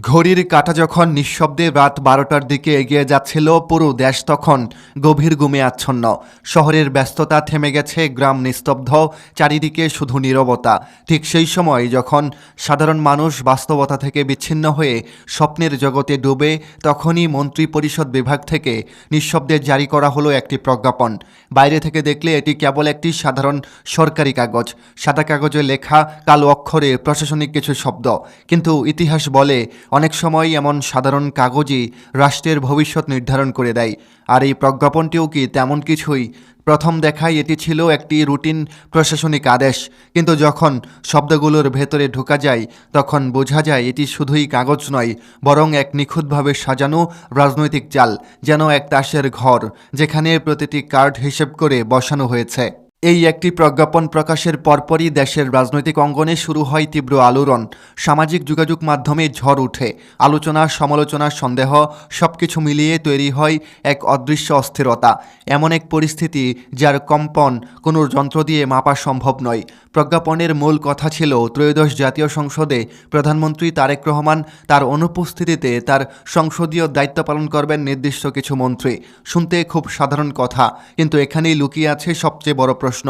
ঘড়ির কাঁটা যখন নিঃশব্দে রাত ১২টার দিকে এগিয়ে যাচ্ছিল, পুরো দেশ তখন গভীর ঘুমে আচ্ছন্ন। শহরের ব্যস্ততা থেমে গেছে, গ্রাম নিস্তব্ধ, চারিদিকে শুধু নীরবতা। ঠিক সেই সময় যখন সাধারণ মানুষ বাস্তবতা থেকে বিচ্ছিন্ন হয়ে স্বপ্নের জগতে ডুবে, তখনই মন্ত্রী পরিষদ বিভাগ থেকে নিঃশব্দে জারি করা হলো একটি প্রজ্ঞাপন। বাইরে থেকে দেখলে এটি কেবল একটি সাধারণ সরকারি কাগজ, সাদা কাগজে লেখা কালো অক্ষরে প্রশাসনিক কিছু শব্দ। কিন্তু ইতিহাস বলে, অনেক সময় এমন সাধারণ কাগজই রাষ্ট্রের ভবিষ্যৎ নির্ধারণ করে দেয়। আর এই প্রজ্ঞাপনটিও কি তেমন কিছুই। প্রথম দেখায় এটি ছিল একটি রুটিন প্রশাসনিক আদেশ, কিন্তু যখন শব্দগুলোর ভেতরে ঢোকা যায় তখন বোঝা যায় এটি শুধুই কাগজ নয়, বরং এক নিখুঁতভাবে সাজানো রাজনৈতিক চাল, যেন এক তাসের ঘর যেখানে প্রতিটি কার্ড হিসেব করে বসানো হয়েছে। এই একটি প্রজ্ঞাপন প্রকাশের পরপরই দেশের রাজনৈতিক অঙ্গনে শুরু হয় তীব্র আলোড়ন। সামাজিক যোগাযোগ মাধ্যমে ঝড় ওঠে, আলোচনা, সমালোচনা, সন্দেহ, সবকিছু মিলিয়ে তৈরি হয় এক অদৃশ্য অস্থিরতা। এমন এক পরিস্থিতি যার কম্পন কোনো যন্ত্র দিয়ে মাপা সম্ভব নয়। প্রজ্ঞাপনের মূল কথা ছিল, ত্রয়োদশ জাতীয় সংসদে প্রধানমন্ত্রী তারেক রহমান তার অনুপস্থিতিতে তার সংসদীয় দায়িত্ব পালন করবেন নির্দিষ্ট কিছু মন্ত্রী। শুনতে খুব সাধারণ কথা, কিন্তু এখানেই লুকিয়ে আছে সবচেয়ে বড় প্রশ্ন।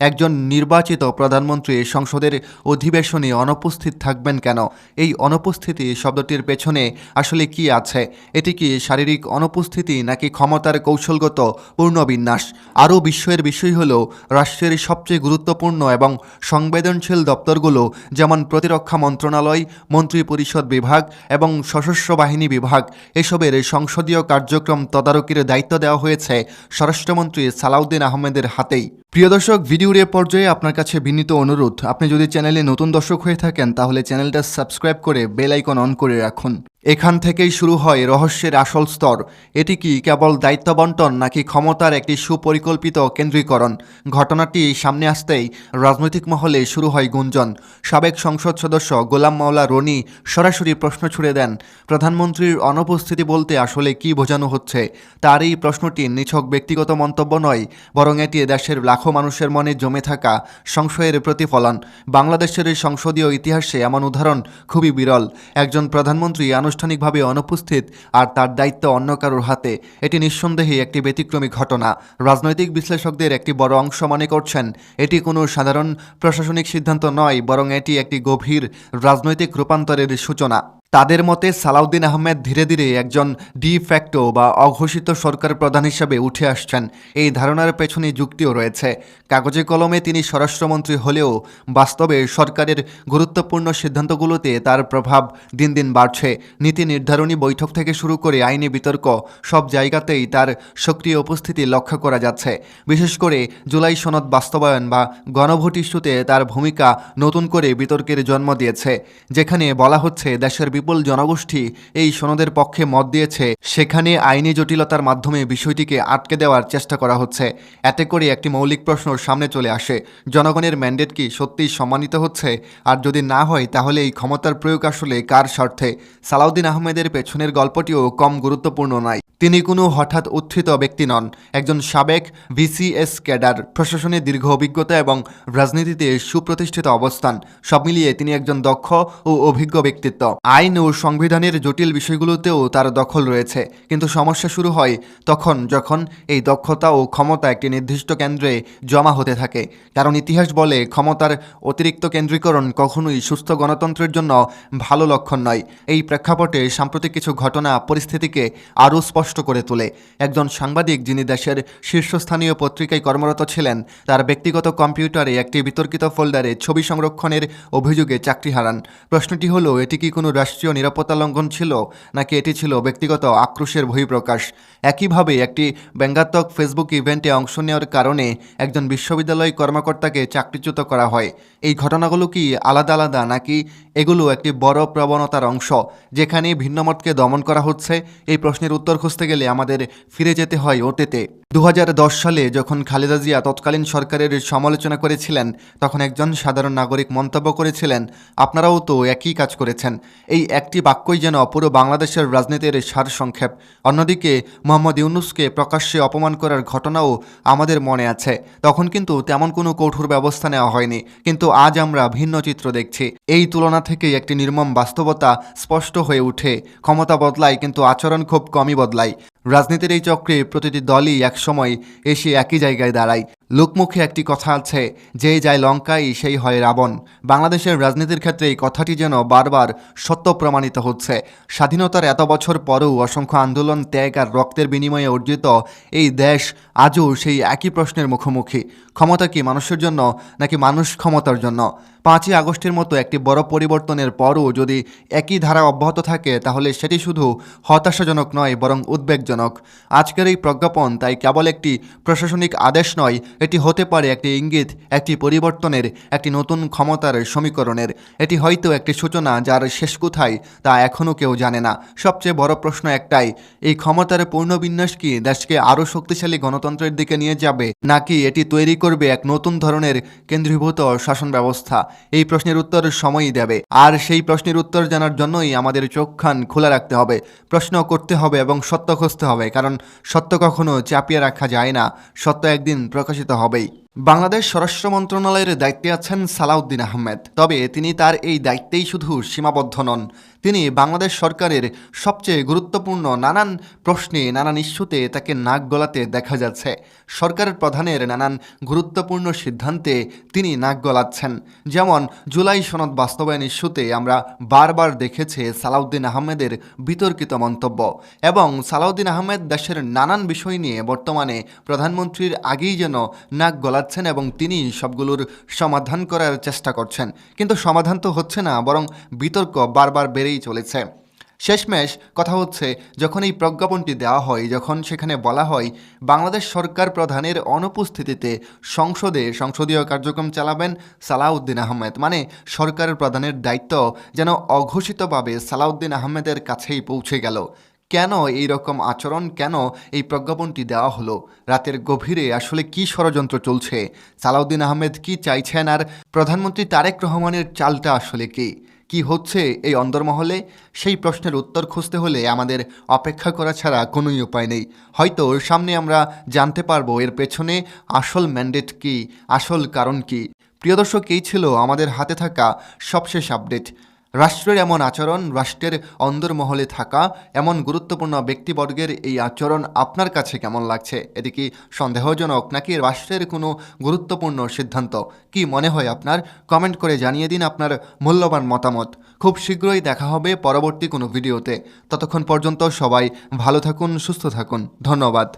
একজন নির্বাচিত প্রধানমন্ত্রী সংসদের অধিবেশনে অনুপস্থিত থাকবেন কেন? এই অনুপস্থিতি শব্দটির পেছনে আসলে কি আছে? এটি কি শারীরিক অনুপস্থিতি নাকি ক্ষমতার কৌশলগত পূর্ণবিন্যাস? আরও বিস্ময়ের বিষয় হল, রাষ্ট্রের সবচেয়ে গুরুত্বপূর্ণ এবং সংবেদনশীল দপ্তরগুলো, যেমন প্রতিরক্ষা মন্ত্রণালয়, মন্ত্রী পরিষদ বিভাগ এবং সশস্ত্র বাহিনী বিভাগ, এসবের সংসদীয় কার্যক্রম তদারকির দায়িত্ব দেওয়া হয়েছে স্বরাষ্ট্রমন্ত্রী সালাউদ্দিন আহমেদের হাতেই। প্রিয় দর্শক, ভিডিওর এ পর্যায়ে আপনার কাছে বিনীত অনুরোধ, আপনি যদি চ্যানেলে নতুন দর্শক হয়ে থাকেন তাহলে চ্যানেলটা সাবস্ক্রাইব করে বেল আইকন অন করে রাখুন। এখান থেকেই শুরু হয় রহস্যের আসল স্তর। এটি কি কেবল দায়িত্ব বন্টন নাকি ক্ষমতার একটি সুপরিকল্পিত কেন্দ্রীকরণ? ঘটনাটি সামনে আসতেই রাজনৈতিক মহলে শুরু হয় গুঞ্জন। সাবেক সংসদ সদস্য গোলাম মাওলা রনি সরাসরি প্রশ্ন ছুড়ে দেন, প্রধানমন্ত্রীর অনুপস্থিতি বলতে আসলে কি বোঝানো হচ্ছে? তার এই প্রশ্নটি নিছক ব্যক্তিগত মন্তব্য নয়, বরং এটি দেশের লাখো মানুষের মনে জমে থাকা সংশয়ের প্রতিফলন। বাংলাদেশের সংসদীয় ইতিহাসে এমন উদাহরণ খুবই বিরল। একজন প্রধানমন্ত্রী আনুষ্ঠানিকভাবে অনুপস্থিত আর তার দায়িত্ব অন্য কারোর হাতে। এটি নিঃসন্দেহে একটি ব্যতিক্রমী ঘটনা। রাজনৈতিক বিশ্লেষকদের একটি বড় অংশ মনে করছেন, এটি কোনো সাধারণ প্রশাসনিক সিদ্ধান্ত নয়, বরং এটি একটি গভীর রাজনৈতিক রূপান্তরের সূচনা। তাদের মতে সালাউদ্দিন আহমেদ ধীরে ধীরে একজন ডি ফ্যাক্টো বা অঘোষিত সরকার প্রধান হিসাবে উঠে আসছেন। এই ধারণার পেছনে যুক্তিও রয়েছে। কাগজে কলমে তিনি স্বরাষ্ট্রমন্ত্রী হলেও বাস্তবে সরকারের গুরুত্বপূর্ণ সিদ্ধান্তগুলোতে তার প্রভাব দিন দিন বাড়ছে। নীতি নির্ধারণী বৈঠক থেকে শুরু করে আইনি বিতর্ক, সব জায়গাতেই তার সক্রিয় উপস্থিতি লক্ষ্য করা যাচ্ছে। বিশেষ করে জুলাই সনদ বাস্তবায়ন বা গণভোট ইস্যুতে তার ভূমিকা নতুন করে বিতর্কের জন্ম দিয়েছে। যেখানে বলা হচ্ছে দেশের বিপুল জনগোষ্ঠী এই সনদের পক্ষে মত দিয়েছে, সেখানে আইনি জটিলতার মাধ্যমে বিষয়টিকে আটকে দেওয়ার চেষ্টা করা হচ্ছে। এতে করে একটি মৌলিক প্রশ্ন সামনে চলে আসে, জনগণের ম্যান্ডেট কি সত্যিই সম্মানিত হচ্ছে? আর যদি না হয় তাহলে এই ক্ষমতার প্রয়োগ আসলে কার স্বার্থে? সালাউদ্দিন আহমেদের পেছনের গল্পটিও কম গুরুত্বপূর্ণ নয়। তিনি কোনো হঠাৎ উত্থিত ব্যক্তি নন। একজন সাবেক ভিসিএস ক্যাডার, প্রশাসনে দীর্ঘ অভিজ্ঞতা এবং রাজনীতিতে সুপ্রতিষ্ঠিত অবস্থান, সব মিলিয়ে তিনি একজন দক্ষ ও অভিজ্ঞ ব্যক্তিত্ব। আইন ও সংবিধানের জটিল বিষয়গুলোতেও তার দখল রয়েছে। কিন্তু সমস্যা শুরু হয় তখন যখন এই দক্ষতা ও ক্ষমতা একটি নির্দিষ্ট কেন্দ্রে জমা হতে থাকে। কারণ ইতিহাস বলে, ক্ষমতার অতিরিক্ত কেন্দ্রীকরণ কখনোই সুস্থ গণতন্ত্রের জন্য ভালো লক্ষণ নয়। এই প্রেক্ষাপটে সাম্প্রতিক কিছু ঘটনা পরিস্থিতিকে আরও স্পষ্ট করে তোলে। একজন সাংবাদিক যিনি দেশের শীর্ষস্থানীয় পত্রিকায় কর্মরত ছিলেন, তার ব্যক্তিগত কম্পিউটারে একটি বিতর্কিত ফোল্ডারে ছবি সংরক্ষণের অভিযোগে চাকরি হারান। প্রশ্নটি হলো, এটি কি কোনো রাষ্ট্রীয় নিরাপত্তা লঙ্ঘন ছিল নাকি এটি ছিল ব্যক্তিগত আক্রোশের বহিঃপ্রকাশ? একইভাবে একটি ব্যঙ্গাত্মক ফেসবুক ইভেন্টে অংশ নেওয়ার কারণে একজন বিশ্ববিদ্যালয় কর্মকর্তাকে চাকরিচ্যুত করা হয়। এই ঘটনাগুলো কি আলাদা আলাদা নাকি এগুলো একটি বড় প্রবণতার অংশ যেখানে ভিন্নমতকে দমন করা হচ্ছে? এই প্রশ্নের উত্তর খুঁজতে গেলে আমাদের ফিরে যেতে হয় অতীতে। 2010 সালে যখন খালেদা জিয়া তৎকালীন সরকারের সমালোচনা করেছিলেন, তখন একজন সাধারণ নাগরিক মন্তব্য করেছিলেন, আপনারাও তো একই কাজ করেছেন। এই একটি বাক্যই যেন পুরো বাংলাদেশের রাজনীতির সারসংক্ষেপ। অন্যদিকে মোহাম্মদ ইউনূসকে প্রকাশ্যে অপমান করার ঘটনাও আমাদের মনে আছে। তখন কিন্তু তেমন কোনো কঠোর ব্যবস্থা নেওয়া হয়নি, কিন্তু আজ আমরা ভিন্ন চিত্র দেখছি। এই তুলনা থেকেই একটি নির্মম বাস্তবতা স্পষ্ট হয়ে ওঠে। ক্ষমতা বদলায়, কিন্তু আচরণ খুব কমই বদলায়। রাজনীতির এই চক্রে প্রতিটি দলই একসময় এসে একই জায়গায় দাঁড়ায়। লোকমুখে একটি কথা আছে, যেই যায় লঙ্কায় সেই হয় রাবণ। বাংলাদেশের রাজনীতির ক্ষেত্রে এই কথাটি যেন বারবার সত্য প্রমাণিত হচ্ছে। স্বাধীনতার এত বছর পরেও অসংখ্য আন্দোলন, ত্যাগ আর রক্তের বিনিময়ে অর্জিত এই দেশ আজও সেই একই প্রশ্নের মুখোমুখি। ক্ষমতা কি মানুষের জন্য, নাকি মানুষ ক্ষমতার জন্য? 5ই আগস্টের মতো একটি বড় পরিবর্তনের পরও যদি একই ধারা অব্যাহত থাকে, তাহলে সেটি শুধু হতাশাজনক নয়, বরং উদ্বেগজনক। আজকের এই প্রজ্ঞাপন তাই কেবল একটি প্রশাসনিক আদেশ নয়, এটি হতে পারে একটি ইঙ্গিত, একটি পরিবর্তনের, একটি নতুন ক্ষমতার সমীকরণের। এটি হয়তো একটি সূচনা, যার শেষ কোথায় তা এখনও কেউ জানে না। সবচেয়ে বড় প্রশ্ন একটাই, এই ক্ষমতার পূর্ণবিন্যাস কি দেশকে আরও শক্তিশালী গণতন্ত্রের দিকে নিয়ে যাবে, নাকি এটি তৈরি করবে এক নতুন ধরনের কেন্দ্রীভূত শাসন ব্যবস্থা? এই প্রশ্নের উত্তর সময়ই দেবে। আর সেই প্রশ্নের উত্তর জানার জন্যই আমাদের চোখ কান খোলা রাখতে হবে, প্রশ্ন করতে হবে এবং সত্য খুঁজতে হবে। কারণ সত্য কখনো চাপিয়ে রাখা যায় না, সত্য একদিন প্রকাশিত হবেই। বাংলাদেশ স্বরাষ্ট্র মন্ত্রণালয়ের দায়িত্বে আছেন সালাউদ্দিন আহমেদ। তবে তিনি তার এই দায়িত্বেই শুধু সীমাবদ্ধ নন। তিনি বাংলাদেশ সরকারের সবচেয়ে গুরুত্বপূর্ণ নানান প্রশ্নে, নানান ইস্যুতে তাকে নাক গলাতে দেখা যাচ্ছে। সরকারের প্রধানের নানান গুরুত্বপূর্ণ সিদ্ধান্তে তিনি নাক গলাচ্ছেন। যেমন জুলাই সনদ বাস্তবায়ন ইস্যুতে আমরা বারবার দেখেছি সালাউদ্দিন আহমেদের বিতর্কিত মন্তব্য। এবং সালাউদ্দিন আহমেদ দেশের নানান বিষয় নিয়ে বর্তমানে প্রধানমন্ত্রীর আগেই যেন নাক গলাচ্ছেন এবং তিনি সবগুলোর সমাধান করার চেষ্টা করছেন। কিন্তু সমাধান তো হচ্ছে না, বরং বিতর্ক বারবার বেড়েই চলেছে। শেষমেশ কথা হচ্ছে, যখন এই প্রজ্ঞাপনটি দেওয়া হয়, যখন সেখানে বলা হয় বাংলাদেশ সরকার প্রধানের অনুপস্থিতিতে সংসদীয় কার্যক্রম চালাবেন সালাউদ্দিন আহমেদ, মানে সরকারের প্রধানের দায়িত্ব যেন অঘোষিতভাবে সালাউদ্দিন আহমেদের কাছেই পৌঁছে গেল। কেন এই রকম আচরণ, কেন এই প্রজ্ঞাপনটি দেওয়া হলো? রাতের গভীরে আসলে কি ষড়যন্ত্র চলছে? সালাউদ্দিন আহমেদ কি চাইছেন, আর প্রধানমন্ত্রী তারেক রহমানের চালটা আসলে কি হচ্ছে এই অন্দরমহলে? সেই প্রশ্নের উত্তর খুঁজতে হলে আমাদের অপেক্ষা করা ছাড়া কোনোই উপায় নেই। হয়তো সামনে আমরা জানতে পারবো এর পেছনে আসল ম্যান্ডেট কি, আসল কারণ কি। প্রিয় দর্শক, এই ছিল আমাদের হাতে থাকা সবশেষ আপডেট। রাষ্ট্রের এমন আচরণ, রাষ্ট্রের অন্দরমহলে থাকা এমন গুরুত্বপূর্ণ ব্যক্তিবর্গের এই আচরণ আপনার কাছে কেমন লাগছে? এটি কি সন্দেহজনক, নাকি রাষ্ট্রের কোনো গুরুত্বপূর্ণ সিদ্ধান্ত? কি মনে হয় আপনার? কমেন্ট করে জানিয়ে দিন আপনার মূল্যবান মতামত। খুব শীঘ্রই দেখা হবে পরবর্তী কোনো ভিডিওতে। ততক্ষণ পর্যন্ত সবাই ভালো থাকুন, সুস্থ থাকুন। ধন্যবাদ।